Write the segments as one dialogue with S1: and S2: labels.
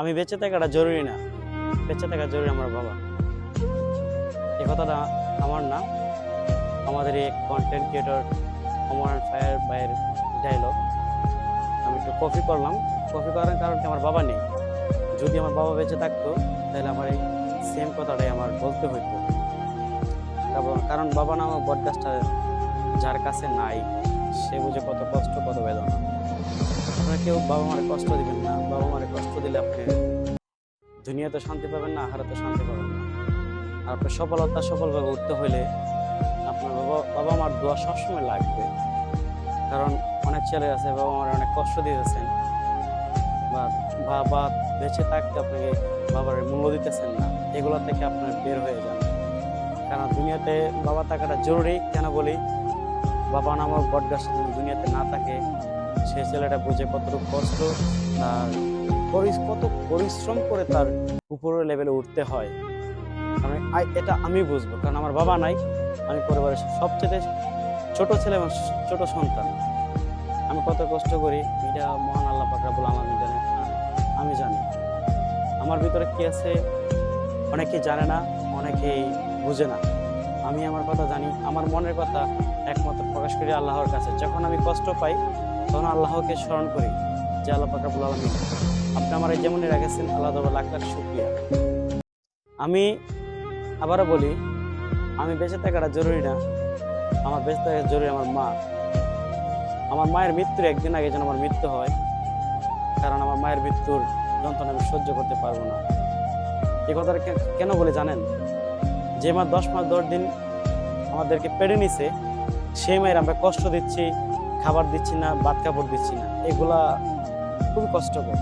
S1: আমি বেঁচে থাকাটা জরুরি না, বেঁচে থাকা জরুরি আমার বাবা। এই কথাটা আমার না, আমাদের এই কন্টেন্ট ক্রিয়েটর অমর ফায়ার ভাইয়ের ডায়লগ। আমি একটু কপি করলাম। কপি করার কারণ কি, আমার বাবা নেই। যদি আমার বাবা বেঁচে থাকতো তাহলে আমার এই সেম কথাটাই আমার বলতে হইতো। কারণ বাবা নামক বটগাছটা যার কাছে নাই, সে বুঝে কত কষ্ট, কত বেদনা। আপনারা কেউ বাবা মারে কষ্ট দিবেন না। বাবা মারে কষ্ট দিলে আপনি দুনিয়াতে শান্তি পাবেন না, আখারাতে শান্তি পাবেন না। আর আপনার সফলভাবে উঠতে হইলে আপনার বাবা মার দোয়া সবসময় লাগবে। কারণ অনেক ছেলে আছে বাবা মার অনেক কষ্ট দিতেছেন, বা বাবা বেঁচে থাকতে আপনাকে বাবার মূল্য দিতেছেন না, এগুলো থেকে আপনার বের হয়ে যান। কারণ দুনিয়াতে বাবা থাকাটা জরুরি। কেন বলি, বাবা নামক বটগাছটা যদি দুনিয়াতে না থাকে, সে ছেলেটা বুঝে কতটুকু কষ্ট আর কত পরিশ্রম করে তার উপরের লেভেলে উঠতে হয়। কারণ এটা আমি বুঝবো, কারণ আমার বাবা নাই। আমি পরিবারের সবচেয়ে ছোট ছেলে এবং ছোট সন্তান। আমি কত কষ্ট করি এটা মহান আল্লাহ পাক রব্বুল আলামিন জানে, আমি জানি। আমার ভিতরে কি আছে অনেকেই জানে না, অনেকেই বুঝে না। আমি আমার কথা জানি, আমার মনের কথা একমাত্র প্রকাশ করি আল্লাহর কাছে। যখন আমি কষ্ট পাই তখন আল্লাহকে স্মরণ করি যে আল্লাহ পাক রব্বুল আলামিন, আপনি আমার এই যেমনই রেখেছেন, আল্লাহ তাআলা লাখ লাখ শুকরিয়া। আমি আবারও বলি, আমি বেঁচে থাকাটা জরুরি না, আমার বেঁচে থাকা জরুরি আমার মা। আমার মায়ের মৃত্যুর একদিন আগে যেন আমার মৃত্যু হয়, কারণ আমার মায়ের মৃত্যুর যন্ত্রণা আমি সহ্য করতে পারবো না। এই কথাটা কেন বলে জানেন? যে মা 10 মাস 10 দিন আমাদেরকে পেড়ে নিছে, সেই মায়ের আমরা কষ্ট দিচ্ছি, খাবার দিচ্ছি না, ভাত কাপড় দিচ্ছি না, এগুলা খুবই কষ্টকর,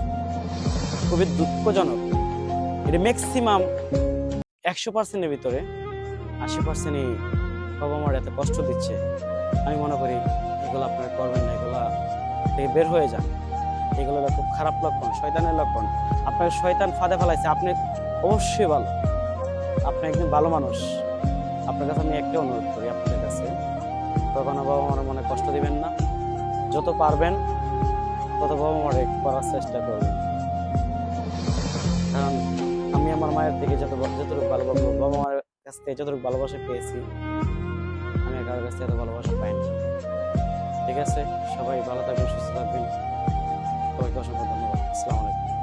S1: খুবই দুঃখজনক। এটা ম্যাক্সিমাম 100%-এর ভিতরে 80%-ই বাবা মার এত কষ্ট দিচ্ছে। আমি মনে করি এগুলো আপনারা করবেন না, এগুলা থেকে বের হয়ে যান। এগুলো খুব খারাপ লক্ষণ, শয়তানের লক্ষণ। আপনাকে শয়তান ফাঁদে ফেলাইছে, আপনি অবশ্যই ভালো, আপনি একজন ভালো মানুষ। আপনার কাছে আমি একটা অনুরোধ করি, আপনাদের কাছে কখনো বাবা মার মনে কষ্ট দিবেন না। যত পারবেন তত বাবা মারে করার চেষ্টা করবেন। কারণ আমি আমার মায়ের থেকে যতটুকু ভালোবাসা, বাবা মায়ের কাছ থেকে যতটুকু ভালোবাসা পেয়েছি, আমি কারোর কাছ থেকে এত ভালোবাসা পাইনি। ঠিক আছে, সবাই ভালো থাকবেন, সুস্থ থাকবেন। সবাইকে অসংখ্য ধন্যবাদ। আসসালামু আলাইকুম।